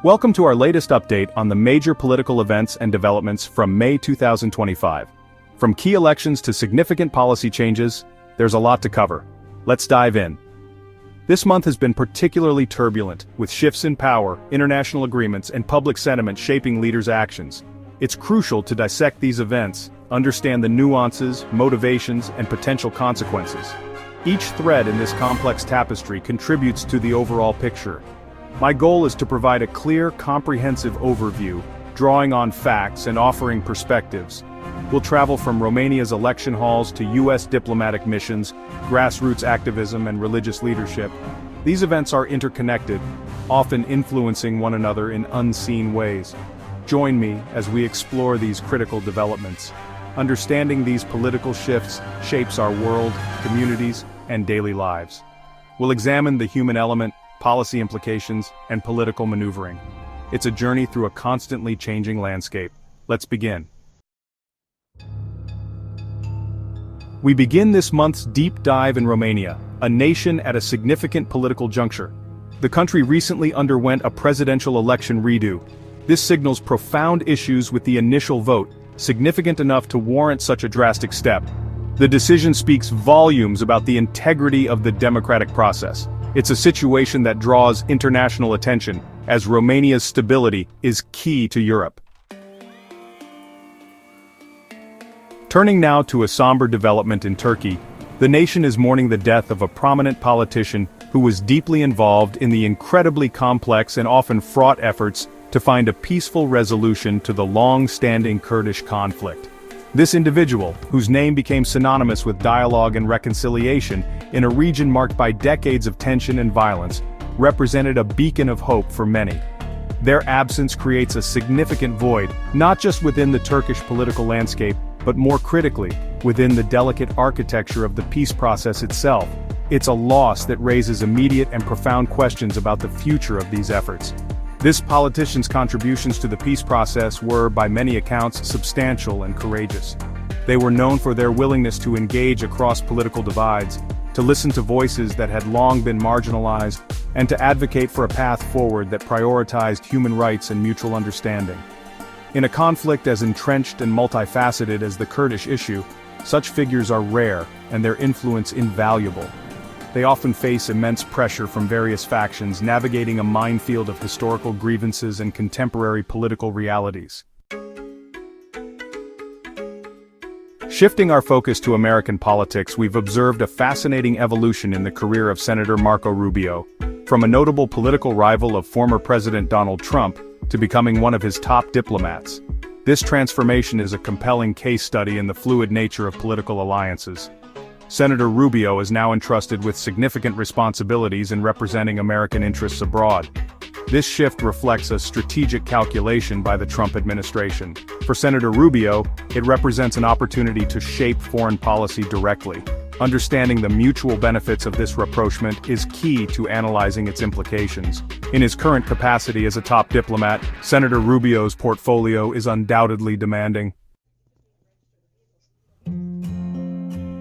Welcome to our latest update on the major political events and developments from May 2025. From key elections to significant policy changes, there's a lot to cover. Let's dive in. This month has been particularly turbulent, with shifts in power, international agreements, and public sentiment shaping leaders' actions. It's crucial to dissect these events, understand the nuances, motivations, and potential consequences. Each thread in this complex tapestry contributes to the overall picture. My goal is to provide a clear, comprehensive overview, drawing on facts and offering perspectives. We'll travel from Romania's election halls to U.S. diplomatic missions, grassroots activism, and religious leadership. These events are interconnected, often influencing one another in unseen ways. Join me as we explore these critical developments. Understanding these political shifts shapes our world, communities, and daily lives. We'll examine the human element, policy implications, and political maneuvering. It's a journey through a constantly changing landscape. Let's begin. We begin this month's deep dive in Romania, a nation at a significant political juncture. The country recently underwent a presidential election redo. This signals profound issues with the initial vote, significant enough to warrant such a drastic step. The decision speaks volumes about the integrity of the democratic process. It's a situation that draws international attention, as Romania's stability is key to Europe. Turning now to a somber development in Turkey, the nation is mourning the death of a prominent politician who was deeply involved in the incredibly complex and often fraught efforts to find a peaceful resolution to the long-standing Kurdish conflict. This individual, whose name became synonymous with dialogue and reconciliation in a region marked by decades of tension and violence, represented a beacon of hope for many. Their absence creates a significant void, not just within the Turkish political landscape, but more critically, within the delicate architecture of the peace process itself. It's a loss that raises immediate and profound questions about the future of these efforts. This politician's contributions to the peace process were, by many accounts, substantial and courageous. They were known for their willingness to engage across political divides, to listen to voices that had long been marginalized, and to advocate for a path forward that prioritized human rights and mutual understanding. In a conflict as entrenched and multifaceted as the Kurdish issue, such figures are rare and their influence invaluable. They often face immense pressure from various factions, navigating a minefield of historical grievances and contemporary political realities. Shifting our focus to American politics, we've observed a fascinating evolution in the career of Senator Marco Rubio, from a notable political rival of former President Donald Trump to becoming one of his top diplomats. This transformation is a compelling case study in the fluid nature of political alliances. Senator Rubio is now entrusted with significant responsibilities in representing American interests abroad. This shift reflects a strategic calculation by the Trump administration. For Senator Rubio, it represents an opportunity to shape foreign policy directly. Understanding the mutual benefits of this rapprochement is key to analyzing its implications. In his current capacity as a top diplomat, Senator Rubio's portfolio is undoubtedly demanding.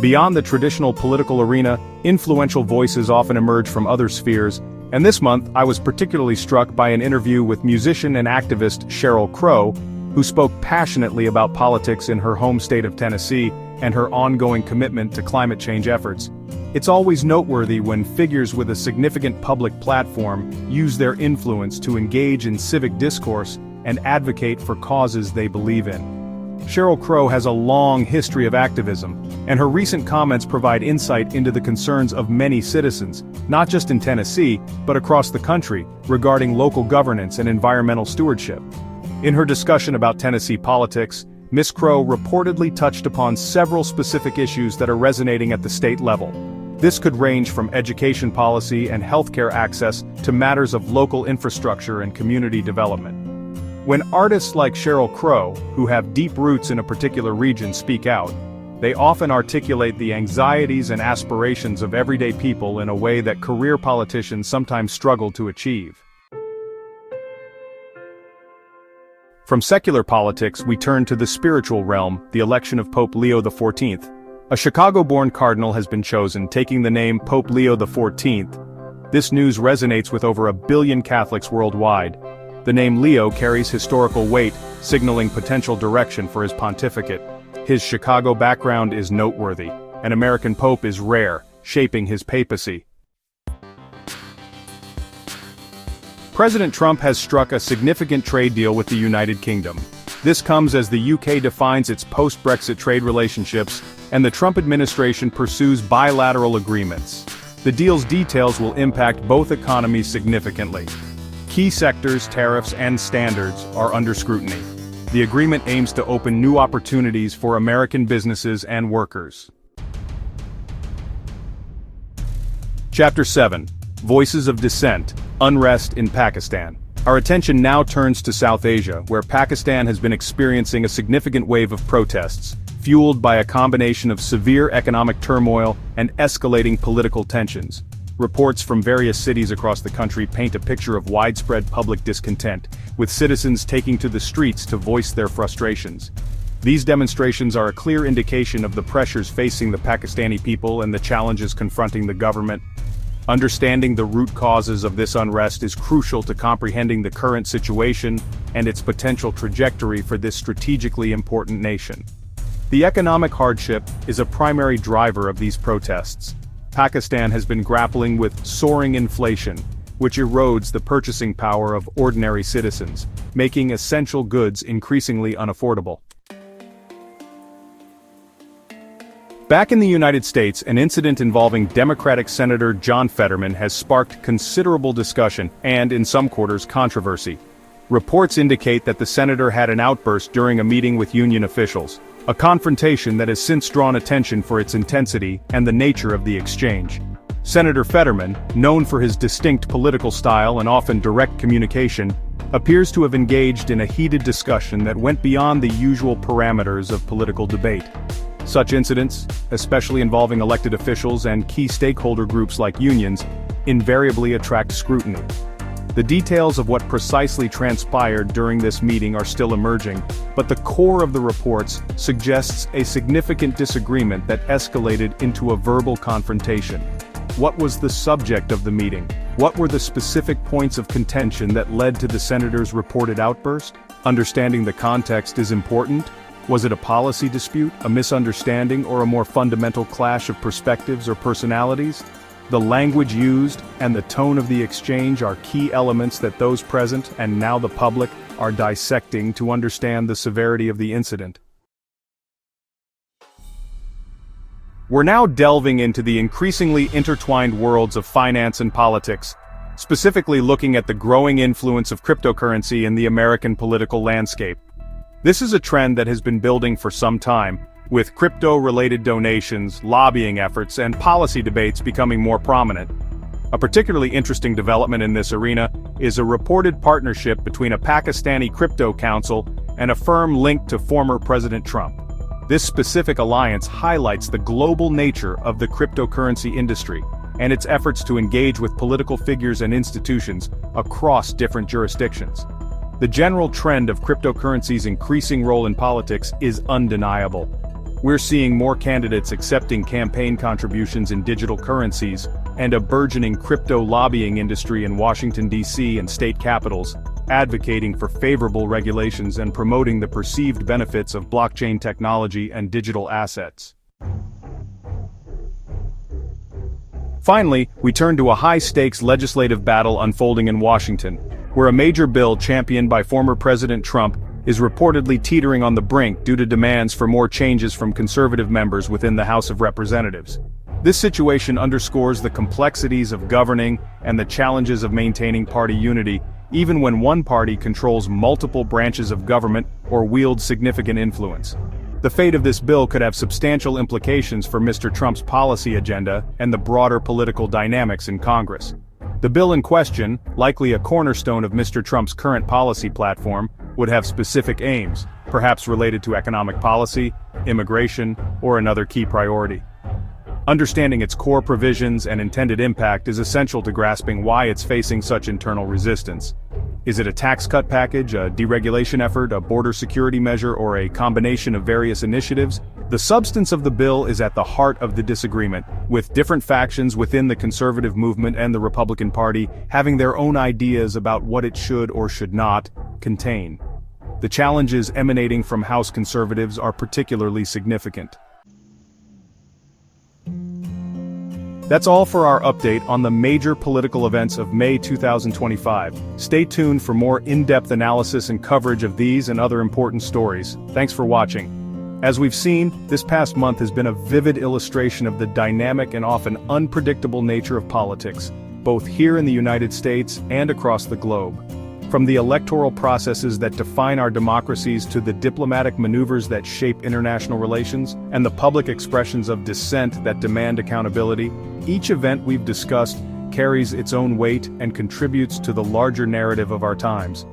Beyond the traditional political arena, influential voices often emerge from other spheres, and this month I was particularly struck by an interview with musician and activist Sheryl Crow, who spoke passionately about politics in her home state of Tennessee and her ongoing commitment to climate change efforts. It's always noteworthy when figures with a significant public platform use their influence to engage in civic discourse and advocate for causes they believe in. Sheryl Crow has a long history of activism, and her recent comments provide insight into the concerns of many citizens, not just in Tennessee, but across the country, regarding local governance and environmental stewardship. In her discussion about Tennessee politics, Ms. Crow reportedly touched upon several specific issues that are resonating at the state level. This could range from education policy and healthcare access to matters of local infrastructure and community development. When artists like Sheryl Crow, who have deep roots in a particular region, speak out, they often articulate the anxieties and aspirations of everyday people in a way that career politicians sometimes struggle to achieve. From secular politics, we turn to the spiritual realm, the election of Pope Leo XIV. A Chicago-born cardinal has been chosen, taking the name Pope Leo XIV. This news resonates with over 1 billion Catholics worldwide. The name Leo carries historical weight, signaling potential direction for his pontificate. His Chicago background is noteworthy. An American pope is rare, shaping his papacy. President Trump has struck a significant trade deal with the United Kingdom. This comes as the UK defines its post-Brexit trade relationships, and the Trump administration pursues bilateral agreements. The deal's details will impact both economies significantly. Key sectors, tariffs, and standards are under scrutiny. The agreement aims to open new opportunities for American businesses and workers. Chapter 7. Voices of Dissent, Unrest in Pakistan. Our attention now turns to South Asia, where Pakistan has been experiencing a significant wave of protests, fueled by a combination of severe economic turmoil and escalating political tensions. Reports from various cities across the country paint a picture of widespread public discontent, with citizens taking to the streets to voice their frustrations. These demonstrations are a clear indication of the pressures facing the Pakistani people and the challenges confronting the government. Understanding the root causes of this unrest is crucial to comprehending the current situation and its potential trajectory for this strategically important nation. The economic hardship is a primary driver of these protests. Pakistan has been grappling with soaring inflation, which erodes the purchasing power of ordinary citizens, making essential goods increasingly unaffordable. Back in the United States, an incident involving Democratic Senator John Fetterman has sparked considerable discussion and, in some quarters, controversy. Reports indicate that the senator had an outburst during a meeting with union officials, a confrontation that has since drawn attention for its intensity and the nature of the exchange. Senator Fetterman, known for his distinct political style and often direct communication, appears to have engaged in a heated discussion that went beyond the usual parameters of political debate. Such incidents, especially involving elected officials and key stakeholder groups like unions, invariably attract scrutiny. The details of what precisely transpired during this meeting are still emerging, but the core of the reports suggests a significant disagreement that escalated into a verbal confrontation. What was the subject of the meeting? What were the specific points of contention that led to the senator's reported outburst? Understanding the context is important. Was it a policy dispute, a misunderstanding, or a more fundamental clash of perspectives or personalities? The language used and the tone of the exchange are key elements that those present, and now the public, are dissecting to understand the severity of the incident. We're now delving into the increasingly intertwined worlds of finance and politics, specifically looking at the growing influence of cryptocurrency in the American political landscape. This is a trend that has been building for some time, with crypto-related donations, lobbying efforts, and policy debates becoming more prominent. A particularly interesting development in this arena is a reported partnership between a Pakistani crypto council and a firm linked to former President Trump. This specific alliance highlights the global nature of the cryptocurrency industry and its efforts to engage with political figures and institutions across different jurisdictions. The general trend of cryptocurrency's increasing role in politics is undeniable. We're seeing more candidates accepting campaign contributions in digital currencies, and a burgeoning crypto lobbying industry in Washington, D.C. and state capitals, advocating for favorable regulations and promoting the perceived benefits of blockchain technology and digital assets. Finally, we turn to a high-stakes legislative battle unfolding in Washington, where a major bill championed by former President Trump is reportedly teetering on the brink due to demands for more changes from conservative members within the House of Representatives. This situation underscores the complexities of governing and the challenges of maintaining party unity, even when one party controls multiple branches of government or wields significant influence. The fate of this bill could have substantial implications for Mr. Trump's policy agenda and the broader political dynamics in Congress. The bill in question, likely a cornerstone of Mr. Trump's current policy platform, would have specific aims, perhaps related to economic policy, immigration, or another key priority. Understanding its core provisions and intended impact is essential to grasping why it's facing such internal resistance. Is it a tax cut package, a deregulation effort, a border security measure, or a combination of various initiatives? The substance of the bill is at the heart of the disagreement, with different factions within the conservative movement and the Republican Party having their own ideas about what it should or should not contain. The challenges emanating from House conservatives are particularly significant. That's all for our update on the major political events of May 2025. Stay tuned for more in-depth analysis and coverage of these and other important stories. Thanks for watching. As we've seen, this past month has been a vivid illustration of the dynamic and often unpredictable nature of politics, both here in the United States and across the globe. From the electoral processes that define our democracies to the diplomatic maneuvers that shape international relations, and the public expressions of dissent that demand accountability, each event we've discussed carries its own weight and contributes to the larger narrative of our times.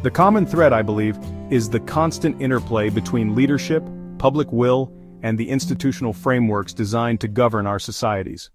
The common thread, I believe, is the constant interplay between leadership, public will, and the institutional frameworks designed to govern our societies.